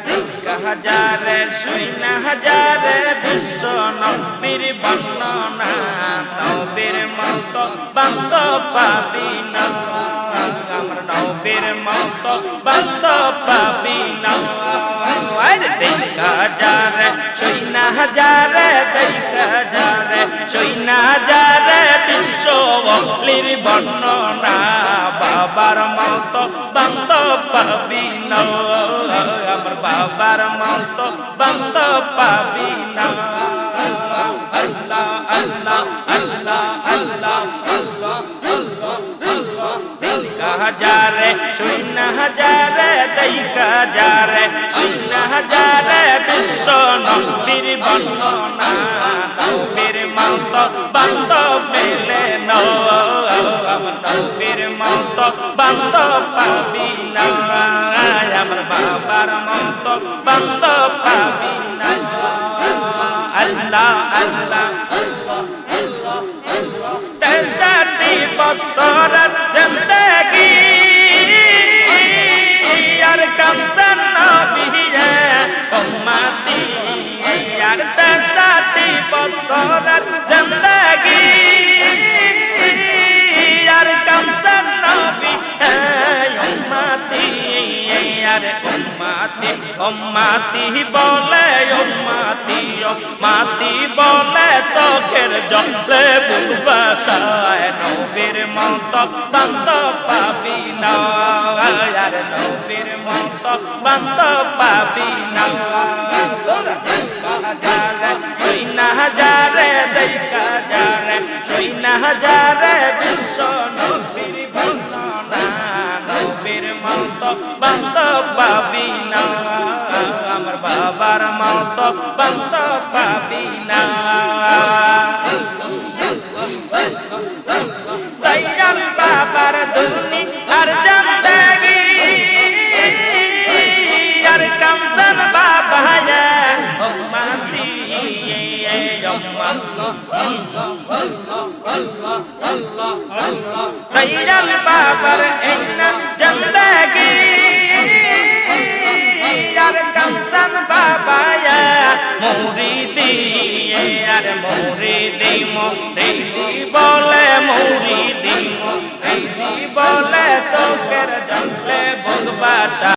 দেখা হাজারে সৈনা হাজারে বিশ্ব নবীর বর্ণনা নবীর মতো বান্ধব পাবি না আমরা নবীর মতো বান্ধব পাবি না দেখা হাজারে সৈনা হাজারে দেখা হাজারে সৈনা হাজারে বিশ্ব নবীর বর্ণনা বাবার মতো বান্ধব পাবি না আমার বাবার মতো বান্ধব পাবি না আল্লাহ আল্লাহ আল্লাহ আল্লাহ দেখা হাজারে শূন্য হাজারে দেখা হাজারে শূন্য হাজারে বিশ্ব নবীর বর্ণনা নবীর মতো বান্ধব পেলে আমার নবীর মতো বান্ধব পাবি না আমার বাবার মতো বান্ধব পাবি না আল্লাহ আল্লাহ 63 বছরের জিন্দেগি আর কামতান নবী উম্মতি আর 63 বছরের জিন্দেগি আর কামতান নবী উম্মতি আর উম্মতি উম্মতি বলে উম্মতি উম্মতি বলে চোখের জলে বুক বাসায় নবীর মতো বান্ধব পাবি না আর নবীর মতো বান্ধব পাবি না সৈনা হাজারে দেখা হাজারে সৈনা হাজারে বিশ্ব নবীর বর্ণনা নবীর মতো বান্ধব পাবি না আমার বাবার মতো বান্ধব পাবি না দয়াল বাবার দুনি আর জিন্দেগি আর কামসান বাবা উম্মতি দয়াল বাবার এই না জিন্দেগি আর কামসান বাবা মুরিদি আর মুরিদি মুরিদি বলে মুরিদি মুরিদি বলে চোখের জলে ভোগ বাসা